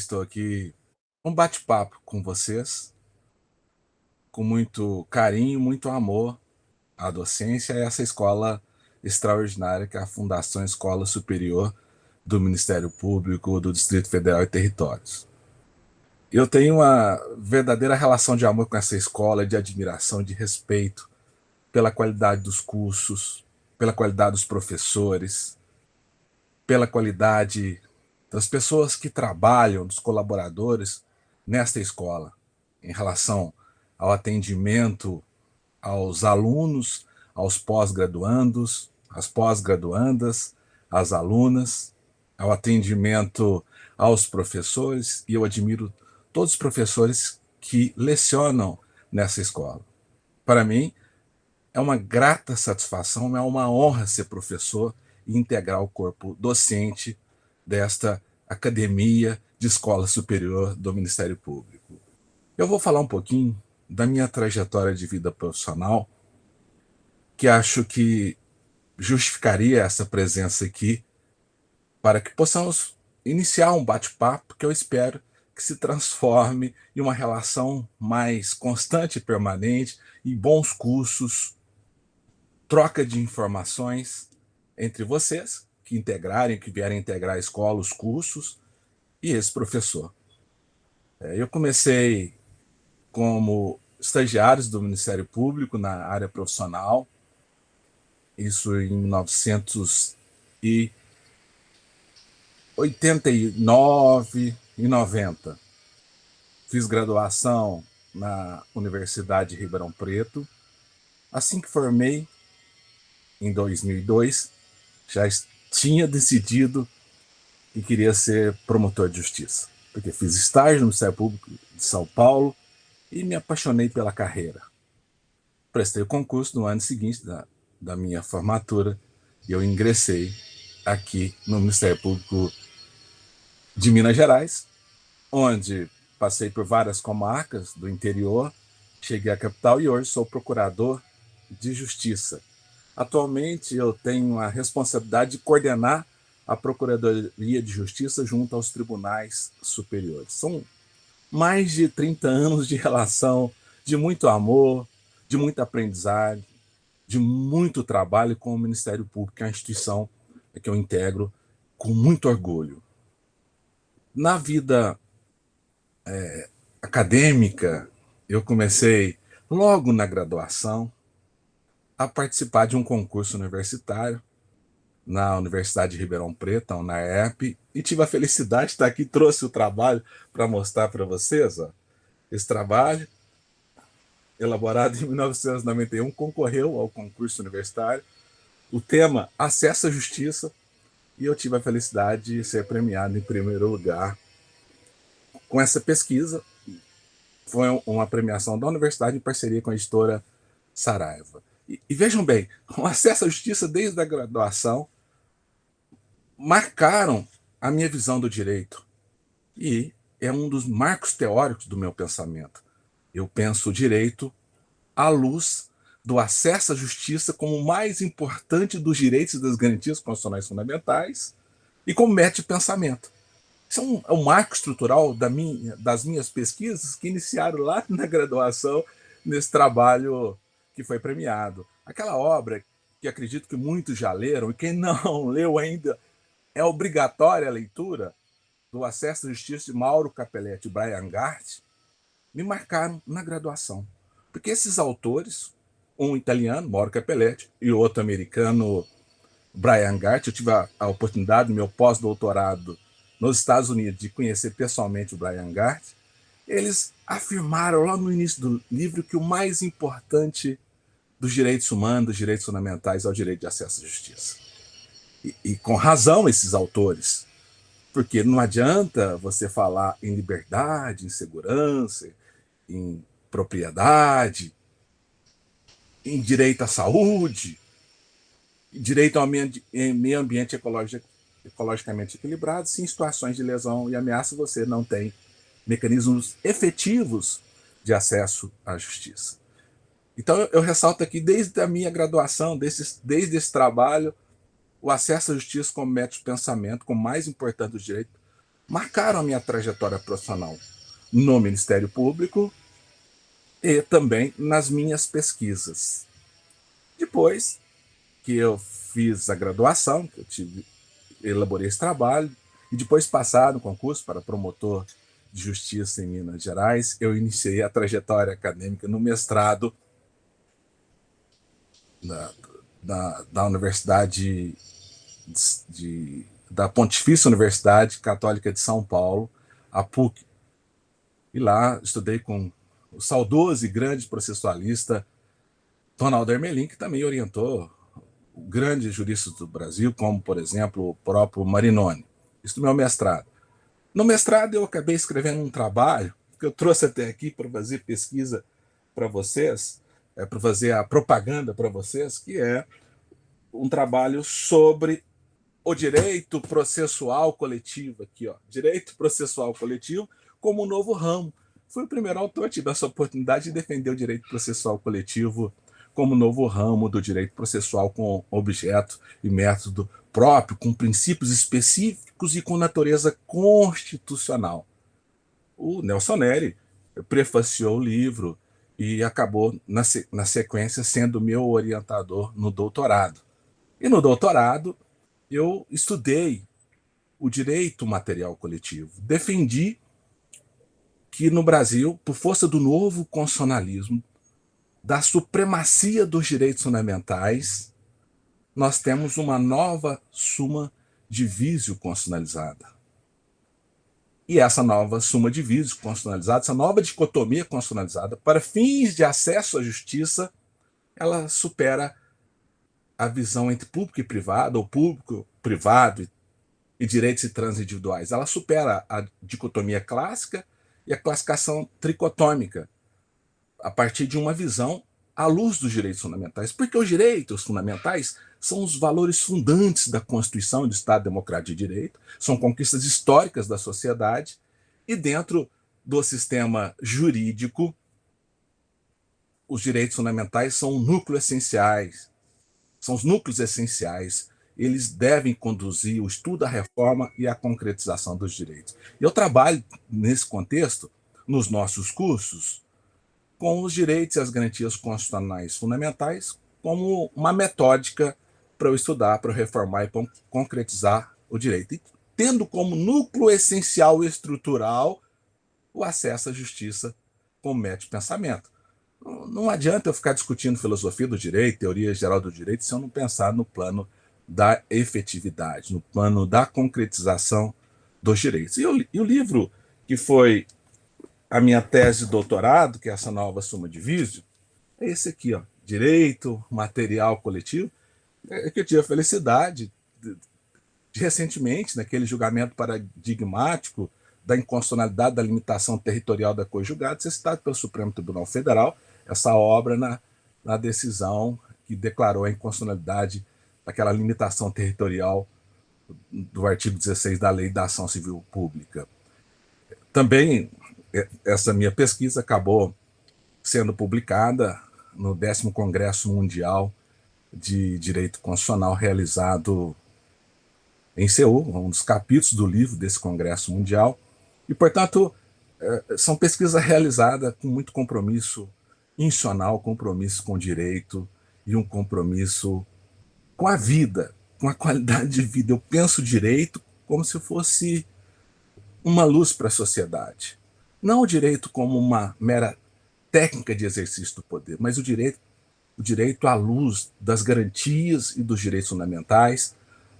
Estou aqui um bate-papo com vocês, com muito carinho, muito amor à docência e essa escola extraordinária que é a Fundação Escola Superior do Ministério Público do Distrito Federal e Territórios. Eu tenho uma verdadeira relação de amor com essa escola, de admiração, de respeito pela qualidade dos cursos, pela qualidade dos professores, pela qualidade das pessoas que trabalham, dos colaboradores nesta escola, em relação ao atendimento aos alunos, aos pós-graduandos, às pós-graduandas, às alunas, ao atendimento aos professores, e eu admiro todos os professores que lecionam nessa escola. Para mim, é uma grata satisfação, é uma honra ser professor e integrar o corpo docente desta Academia de Escola Superior do Ministério Público. Eu vou falar um pouquinho da minha trajetória de vida profissional, que acho que justificaria essa presença aqui, para que possamos iniciar um bate-papo que eu espero que se transforme em uma relação mais constante e permanente, em bons cursos, troca de informações entre vocês, que integrarem, que vierem integrar a escola, os cursos, e esse professor. Eu comecei como estagiário do Ministério Público na área profissional, isso em 1989 e 90. Fiz graduação na Universidade de Ribeirão Preto. Assim que formei, em 2002, já tinha decidido que queria ser promotor de justiça, porque fiz estágio no Ministério Público de São Paulo e me apaixonei pela carreira. Prestei o concurso no ano seguinte da minha formatura e eu ingressei aqui no Ministério Público de Minas Gerais, onde passei por várias comarcas do interior, cheguei à capital e hoje sou procurador de justiça. Atualmente eu tenho a responsabilidade de coordenar a Procuradoria de Justiça junto aos tribunais superiores. São mais de 30 anos de relação, de muito amor, de muita aprendizagem, de muito trabalho com o Ministério Público, que é a instituição que eu integro com muito orgulho. Na vida acadêmica, eu comecei logo na graduação a participar de um concurso universitário na Universidade de Ribeirão Preto, a UNAERP, e tive a felicidade de estar aqui, trouxe o trabalho para mostrar para vocês. Ó. Esse trabalho, elaborado em 1991, concorreu ao concurso universitário. O tema, Acesso à Justiça, e eu tive a felicidade de ser premiado em primeiro lugar com essa pesquisa. Foi uma premiação da universidade em parceria com a editora Saraiva. E vejam bem, o acesso à justiça desde a graduação marcaram a minha visão do direito. E é um dos marcos teóricos do meu pensamento. Eu penso o direito à luz do acesso à justiça como o mais importante dos direitos e das garantias constitucionais fundamentais e como método de pensamento. Isso é um marco estrutural das minhas pesquisas que iniciaram lá na graduação, nesse trabalho que foi premiado. Aquela obra que acredito que muitos já leram, e quem não leu ainda, é obrigatória a leitura, do Acesso à Justiça de Mauro Capelletti e Brian Gart, me marcaram na graduação. Porque esses autores, um italiano, Mauro Capelletti, e o outro americano, Brian Gart, eu tive a oportunidade, no meu pós-doutorado nos Estados Unidos, de conhecer pessoalmente o Brian Gart, eles afirmaram lá no início do livro que o mais importante dos direitos humanos, dos direitos fundamentais, é o direito de acesso à justiça. E com razão esses autores, porque não adianta você falar em liberdade, em segurança, em propriedade, em direito à saúde, em direito ao meio ambiente ecologicamente equilibrado, se em situações de lesão e ameaça você não tem mecanismos efetivos de acesso à justiça. Então eu ressalto aqui, desde a minha graduação, desde esse trabalho, o acesso à justiça como método de pensamento, como mais importante dos direitos, marcaram a minha trajetória profissional no Ministério Público e também nas minhas pesquisas. Depois que eu fiz a graduação, que elaborei esse trabalho, e depois passar no concurso para promotor de justiça em Minas Gerais, eu iniciei a trajetória acadêmica no mestrado da Universidade da Pontifícia Universidade Católica de São Paulo, a PUC. E lá estudei com o saudoso e grande processualista Ronaldo Ermelim, que também orientou grandes juristas do Brasil, como, por exemplo, o próprio Marinoni. Isso no meu mestrado. No mestrado, eu acabei escrevendo um trabalho que eu trouxe até aqui para fazer pesquisa para vocês, para fazer a propaganda para vocês, que é um trabalho sobre o direito processual coletivo, aqui, ó, direito processual coletivo como um novo ramo. Fui o primeiro autor, tive essa oportunidade de defender o direito processual coletivo como novo ramo do direito processual com objeto e método próprio, com princípios específicos e com natureza constitucional. O Nelson Neri prefaciou o livro e acabou, na sequência, sendo meu orientador no doutorado. E no doutorado, eu estudei o direito material coletivo. Defendi que no Brasil, por força do novo constitucionalismo, da supremacia dos direitos fundamentais, nós temos uma nova suma divisio constitucionalizada. E essa nova suma divisio constitucionalizada, essa nova dicotomia constitucionalizada, para fins de acesso à justiça, ela supera a visão entre público e privado, ou público, privado e direitos e transindividuais. Ela supera a dicotomia clássica e a classificação tricotômica, a partir de uma visão à luz dos direitos fundamentais. Porque os direitos fundamentais são os valores fundantes da Constituição e do Estado Democrático de Direito, são conquistas históricas da sociedade, e dentro do sistema jurídico, os direitos fundamentais são um núcleo essenciais, são os núcleos essenciais. Eles devem conduzir o estudo, a reforma e a concretização dos direitos. Eu trabalho nesse contexto, nos nossos cursos, com os direitos e as garantias constitucionais fundamentais como uma metódica para eu estudar, para eu reformar e para concretizar o direito. E tendo como núcleo essencial e estrutural o acesso à justiça como método de pensamento. Não adianta eu ficar discutindo filosofia do direito, teoria geral do direito, se eu não pensar no plano da efetividade, no plano da concretização dos direitos. E o livro que foi a minha tese de doutorado, que é essa nova suma divisio, é esse aqui, ó, Direito Material Coletivo, que eu tive a felicidade de recentemente, naquele julgamento paradigmático da inconstitucionalidade da limitação territorial da coisa julgada, ser citado pelo Supremo Tribunal Federal, essa obra na decisão que declarou a inconstitucionalidade daquela limitação territorial do artigo 16 da Lei da Ação Civil Pública. Também essa minha pesquisa acabou sendo publicada no 10º Congresso Mundial de Direito Constitucional, realizado em Seul, um dos capítulos do livro desse Congresso Mundial. E, portanto, são pesquisas realizadas com muito compromisso institucional, compromisso com o direito e um compromisso com a vida, com a qualidade de vida. Eu penso o direito como se fosse uma luz para a sociedade. Não o direito como uma mera técnica de exercício do poder, mas o direito à luz das garantias e dos direitos fundamentais,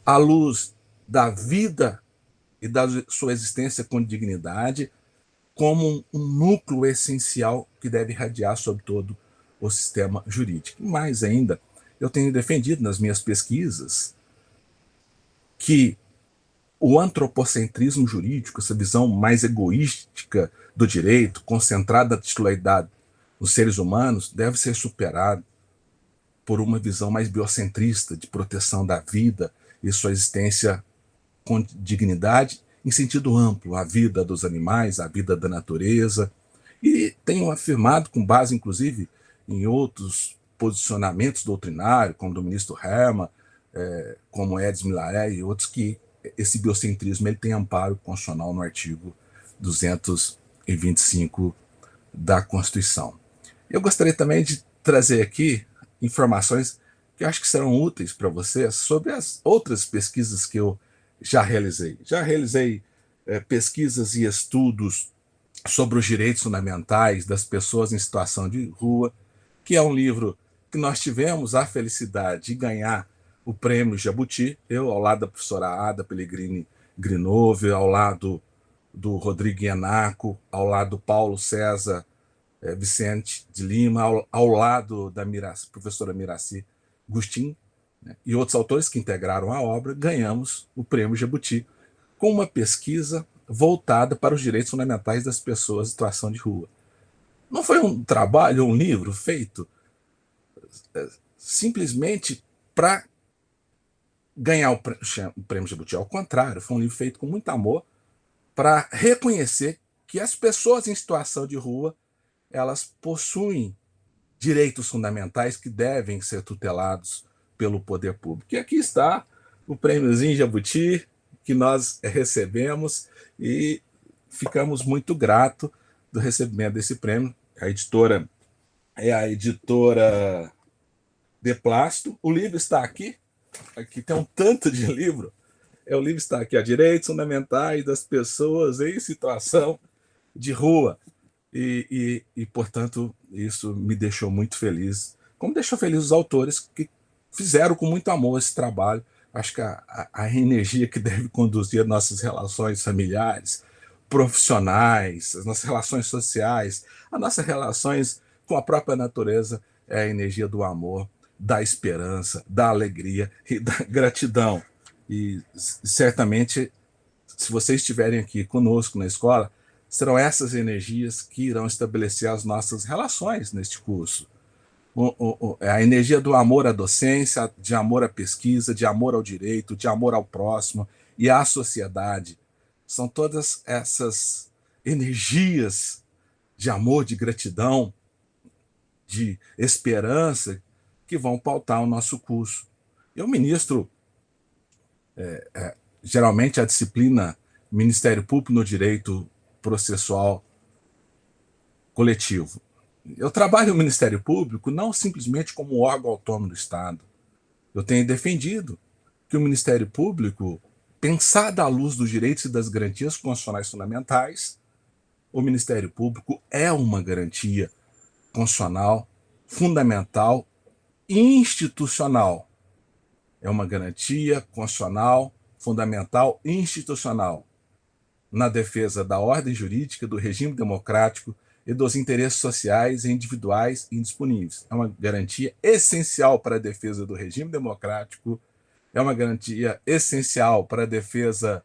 à luz da vida e da sua existência com dignidade, como um núcleo essencial que deve irradiar sobre todo o sistema jurídico. Mais ainda, eu tenho defendido nas minhas pesquisas que o antropocentrismo jurídico, essa visão mais egoística do direito, concentrada na titularidade dos seres humanos, deve ser superado por uma visão mais biocentrista de proteção da vida e sua existência com dignidade em sentido amplo, a vida dos animais, a vida da natureza. E tenho afirmado, com base inclusive em outros posicionamentos doutrinários, como do ministro Herman, como Edson Milaré e outros, que esse biocentrismo ele tem amparo constitucional no artigo 225 da Constituição. Eu gostaria também de trazer aqui informações que eu acho que serão úteis para vocês sobre as outras pesquisas que eu já realizei. Já realizei pesquisas e estudos sobre os direitos fundamentais das pessoas em situação de rua, que é um livro que nós tivemos a felicidade de ganhar o prêmio Jabuti, eu ao lado da professora Ada Pellegrini Grinove, ao lado do Rodrigo Ianaco, ao lado do Paulo César Vicente de Lima, ao lado da professora Miraci Gustin, né, e outros autores que integraram a obra, ganhamos o prêmio Jabuti com uma pesquisa voltada para os direitos fundamentais das pessoas em situação de rua. Não foi um trabalho, um livro feito simplesmente para ganhar o prêmio Jabuti. Ao contrário, foi um livro feito com muito amor para reconhecer que as pessoas em situação de rua elas possuem direitos fundamentais que devem ser tutelados pelo poder público. E aqui está o prêmiozinho Jabuti que nós recebemos e ficamos muito gratos do recebimento desse prêmio. A editora é a editora De Plástico. O livro está aqui. Aqui tem um tanto de livro. O livro está aqui, Direitos Fundamentais das Pessoas em Situação de Rua. E, portanto, isso me deixou muito feliz. Como deixou feliz os autores que fizeram com muito amor esse trabalho. Acho que a energia que deve conduzir nossas relações familiares, profissionais, as nossas relações sociais, as nossas relações com a própria natureza é a energia do amor, da esperança, da alegria e da gratidão. E certamente, se vocês estiverem aqui conosco na escola, serão essas energias que irão estabelecer as nossas relações neste curso. A energia do amor à docência, de amor à pesquisa, de amor ao direito, de amor ao próximo e à sociedade. São todas essas energias de amor, de gratidão, de esperança que vão pautar o nosso curso. Eu ministro geralmente a disciplina Ministério Público no Direito Processual Coletivo. Eu trabalho no Ministério Público não simplesmente como órgão autônomo do Estado. Eu tenho defendido que o Ministério Público, pensado à luz dos direitos e das garantias constitucionais fundamentais, o Ministério Público é uma garantia constitucional, fundamental e institucional. É uma garantia constitucional, fundamental e institucional na defesa da ordem jurídica, do regime democrático e dos interesses sociais e individuais indisponíveis. É uma garantia essencial para a defesa do regime democrático, é uma garantia essencial para a defesa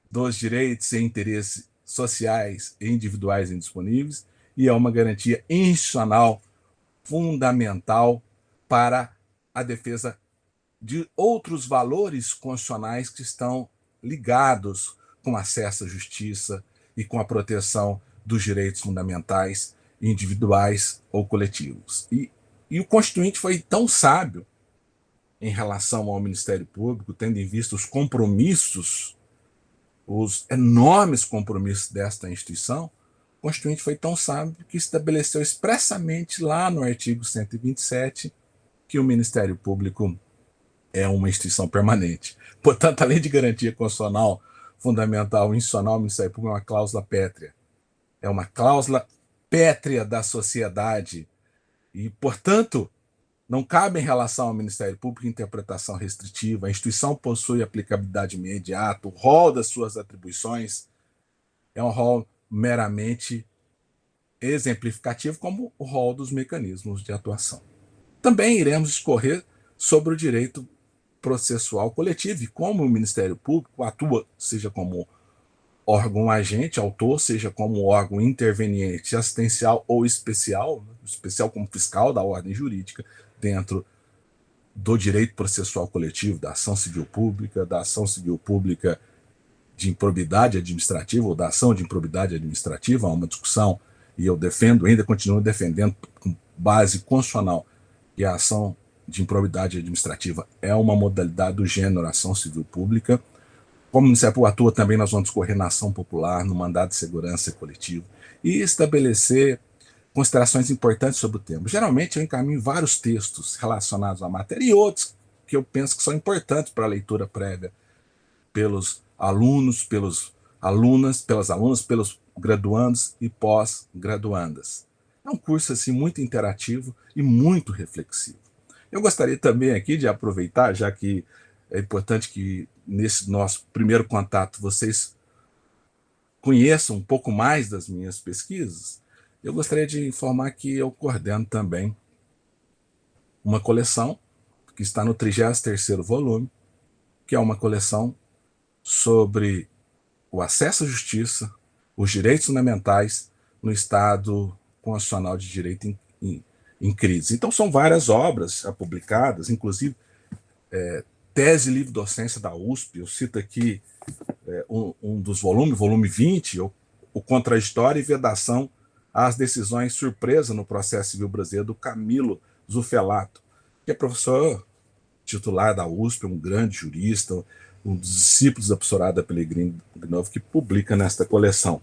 dos direitos e interesses sociais e individuais indisponíveis, e é uma garantia institucional fundamental para a defesa de outros valores constitucionais que estão ligados com acesso à justiça e com a proteção dos direitos fundamentais, individuais ou coletivos. E o Constituinte foi tão sábio em relação ao Ministério Público, tendo em vista os compromissos, os enormes compromissos desta instituição, o Constituinte foi tão sábio que estabeleceu expressamente lá no artigo 127 que o Ministério Público é uma instituição permanente. Portanto, além de garantia constitucional fundamental e institucional, o Ministério Público é uma cláusula pétrea. É uma cláusula pétrea da sociedade. E, portanto, não cabe em relação ao Ministério Público interpretação restritiva. A instituição possui aplicabilidade imediata. O rol das suas atribuições é um rol meramente exemplificativo, como o rol dos mecanismos de atuação. Também iremos discorrer sobre o direito processual coletivo e como o Ministério Público atua, seja como órgão agente, autor, seja como órgão interveniente, assistencial ou especial, especial como fiscal da ordem jurídica, dentro do direito processual coletivo, da ação civil pública, de improbidade administrativa ou da ação de improbidade administrativa. Há uma discussão, e eu defendo, ainda continuo defendendo com base constitucional, que a ação de improbidade administrativa é uma modalidade do gênero ação civil pública. como o Ministério Público atua também, nós vamos discorrer na ação popular, no mandado de segurança coletivo, e estabelecer considerações importantes sobre o tema. Geralmente eu encaminho vários textos relacionados à matéria e outros que eu penso que são importantes para a leitura prévia pelos alunos, pelas alunas, pelos graduandos e pós-graduandas. É um curso assim muito interativo e muito reflexivo. Eu gostaria também aqui de aproveitar, já que é importante que nesse nosso primeiro contato vocês conheçam um pouco mais das minhas pesquisas, eu gostaria de informar que eu coordeno também uma coleção que está no 33º volume, que é uma coleção sobre o acesso à justiça, os direitos fundamentais no Estado Constitucional de Direito em crise. Então são várias obras já publicadas, inclusive tese e livre docência da USP, eu cito aqui um dos volumes, volume 20, o Contraditório e Vedação às Decisões Surpresa no Processo Civil Brasileiro, do Camilo Zufelato, que é professor titular da USP, um grande jurista, um dos discípulos da professorada Pellegrini Novo, que publica nesta coleção.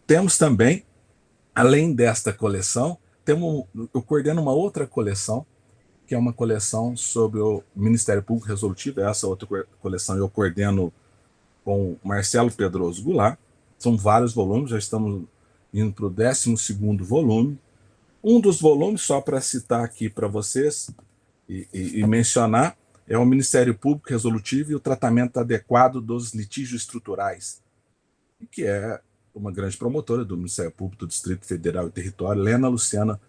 Temos também, além desta coleção, eu coordeno uma outra coleção, que é uma coleção sobre o Ministério Público Resolutivo. Essa outra coleção eu coordeno com Marcelo Pedroso Goulart. São vários volumes, já estamos indo para o 12º volume. Um dos volumes, só para citar aqui para vocês e mencionar, é o Ministério Público Resolutivo e o Tratamento Adequado dos Litígios Estruturais, que é uma grande promotora do Ministério Público do Distrito Federal e Território, Lena Luciana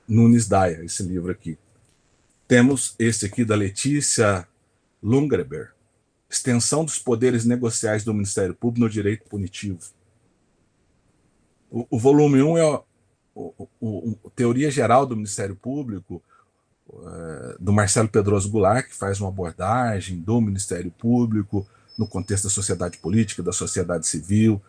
Nunes Daia, esse livro aqui. Temos esse aqui da Letícia Lungreber, Extensão dos Poderes Negociais do Ministério Público no Direito Punitivo. O volume 1 é Teoria Geral do Ministério Público, do Marcelo Pedroso Goulart, que faz uma abordagem do Ministério Público no contexto da sociedade política, da sociedade civil,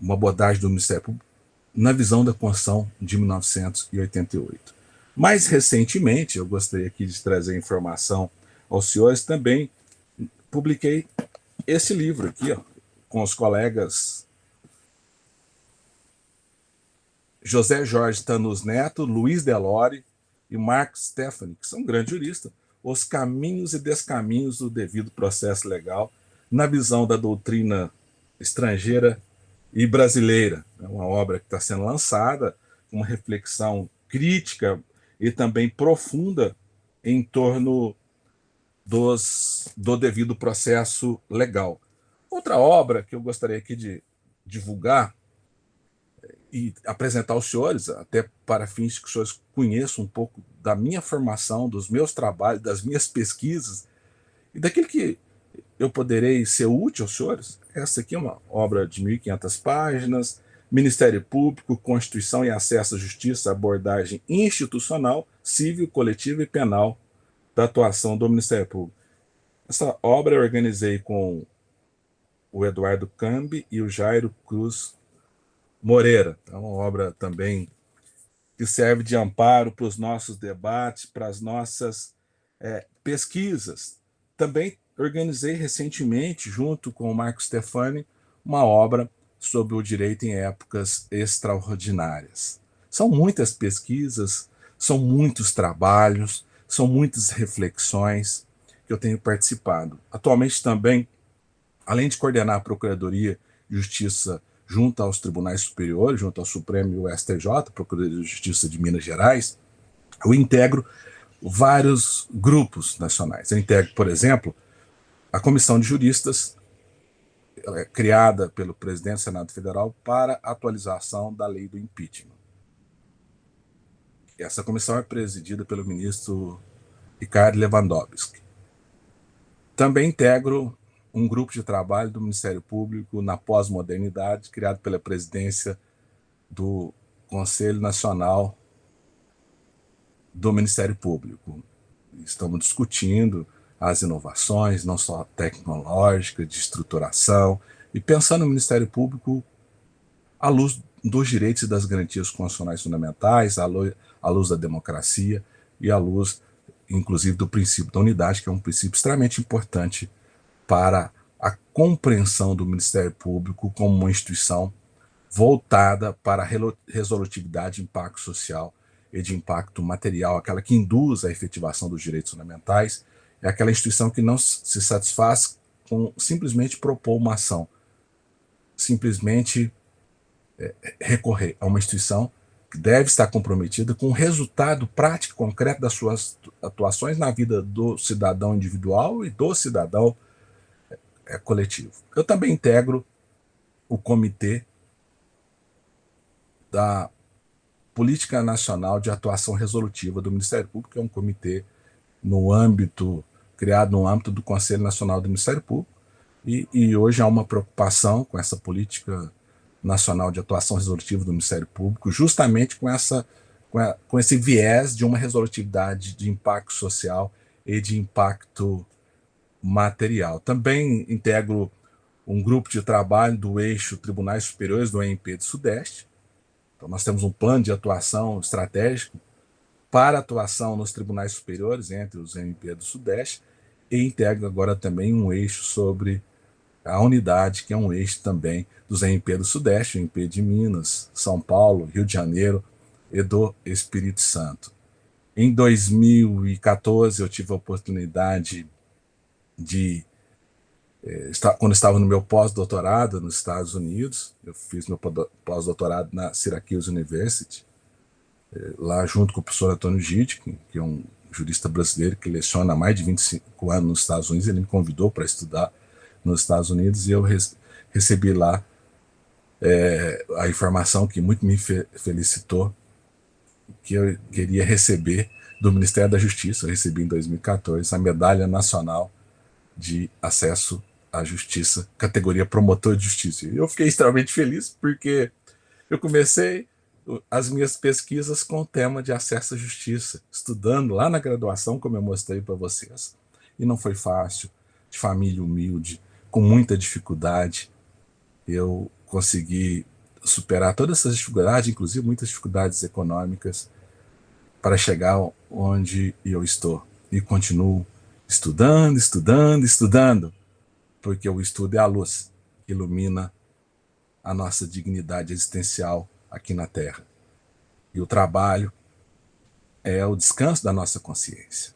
uma abordagem do Ministério Público na visão da Constituição de 1988. Mais recentemente, eu gostaria aqui de trazer informação aos senhores, também publiquei esse livro aqui, com os colegas José Jorge Tanus Neto, Luiz Delore e Marcos Stefani, que são grandes juristas, Os Caminhos e Descaminhos do Devido Processo Legal, na visão da doutrina estrangeira e brasileira. É uma obra que está sendo lançada, uma reflexão crítica e também profunda em torno do devido processo legal. Outra obra que eu gostaria aqui de divulgar e apresentar aos senhores, até para fins que os senhores conheçam um pouco da minha formação, dos meus trabalhos, das minhas pesquisas, e daquilo que eu poderei ser útil aos senhores. Essa aqui é uma obra de 1.500 páginas, Ministério Público, Constituição e Acesso à Justiça, abordagem institucional, civil, coletiva e penal da atuação do Ministério Público. Essa obra eu organizei com o Eduardo Cambi e o Jairo Cruz Moreira. É uma obra também que serve de amparo para os nossos debates, para as nossas pesquisas. Também organizei recentemente, junto com o Marco Stefani, uma obra sobre o direito em épocas extraordinárias. São muitas pesquisas, são muitos trabalhos, são muitas reflexões que eu tenho participado. Atualmente também, além de coordenar a Procuradoria de Justiça junto aos tribunais superiores, junto ao Supremo e o STJ, Procuradoria de Justiça de Minas Gerais, eu integro vários grupos nacionais. Eu integro, por exemplo, a Comissão de Juristas, criada pelo presidente do Senado Federal para atualização da lei do impeachment. Essa comissão é presidida pelo ministro Ricardo Lewandowski. Também integro um grupo de trabalho do Ministério Público na pós-modernidade, criado pela presidência do Conselho Nacional do Ministério Público. Estamos discutindo as inovações, não só tecnológicas, de estruturação, e pensando no Ministério Público à luz dos direitos e das garantias constitucionais fundamentais, à luz da democracia e à luz, inclusive, do princípio da unidade, que é um princípio extremamente importante para a compreensão do Ministério Público como uma instituição voltada para a resolutividade de impacto social e de impacto material, aquela que induz a efetivação dos direitos fundamentais, é aquela instituição que não se satisfaz com simplesmente propor uma ação, simplesmente recorrer a uma instituição que deve estar comprometida com o resultado prático, concreto das suas atuações na vida do cidadão individual e do cidadão coletivo. Eu também integro o comitê da Política Nacional de Atuação Resolutiva do Ministério Público, que é um comitê criado no âmbito do Conselho Nacional do Ministério Público, e hoje há uma preocupação com essa política nacional de atuação resolutiva do Ministério Público, justamente com esse viés de uma resolutividade de impacto social e de impacto material. Também integro um grupo de trabalho do eixo Tribunais Superiores do EMP do Sudeste. Então, nós temos um plano de atuação estratégico para atuação nos tribunais superiores entre os MP do Sudeste, e integro agora também um eixo sobre a unidade, que é um eixo também dos MP do Sudeste, o MP de Minas, São Paulo, Rio de Janeiro e do Espírito Santo. Em 2014, eu tive a oportunidade de, quando estava no meu pós-doutorado nos Estados Unidos, eu fiz meu pós-doutorado na Syracuse University, lá junto com o professor Antônio Gide, que é um jurista brasileiro que leciona há mais de 25 anos nos Estados Unidos. Ele me convidou para estudar nos Estados Unidos e eu recebi lá a informação que muito me felicitou, que eu queria receber do Ministério da Justiça. Eu recebi em 2014 a Medalha Nacional de Acesso à Justiça, categoria Promotor de Justiça. E eu fiquei extremamente feliz porque eu comecei as minhas pesquisas com o tema de acesso à justiça, estudando lá na graduação, como eu mostrei para vocês. E não foi fácil, de família humilde, com muita dificuldade. Eu consegui superar todas essas dificuldades, inclusive muitas dificuldades econômicas, para chegar onde eu estou. E continuo estudando, estudando, estudando, porque o estudo é a luz que ilumina a nossa dignidade existencial aqui na Terra. E o trabalho é o descanso da nossa consciência.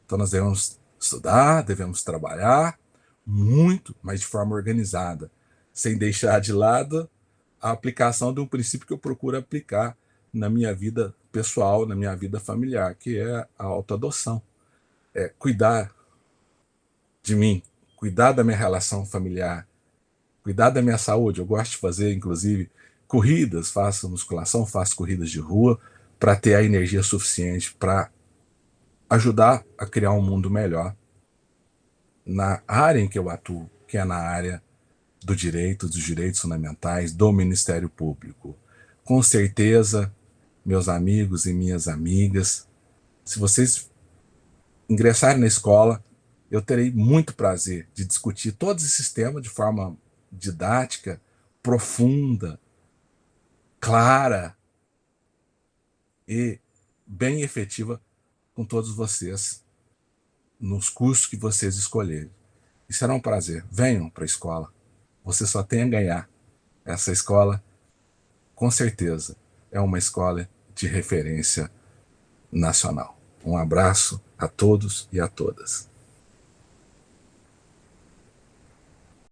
Então nós devemos estudar, devemos trabalhar muito, mas de forma organizada, sem deixar de lado a aplicação de um princípio que eu procuro aplicar na minha vida pessoal, na minha vida familiar, que é a autoadoção. É cuidar de mim, cuidar da minha relação familiar, cuidar da minha saúde. Eu gosto de fazer, inclusive, corridas, faço musculação, faço corridas de rua, para ter a energia suficiente para ajudar a criar um mundo melhor na área em que eu atuo, que é na área do direito, dos direitos fundamentais, do Ministério Público. Com certeza, meus amigos e minhas amigas, se vocês ingressarem na escola, eu terei muito prazer de discutir todos esses temas de forma didática, profunda, clara e bem efetiva com todos vocês nos cursos que vocês escolherem. E será um prazer. Venham para a escola. Você só tem a ganhar. Essa escola, com certeza, é uma escola de referência nacional. Um abraço a todos e a todas.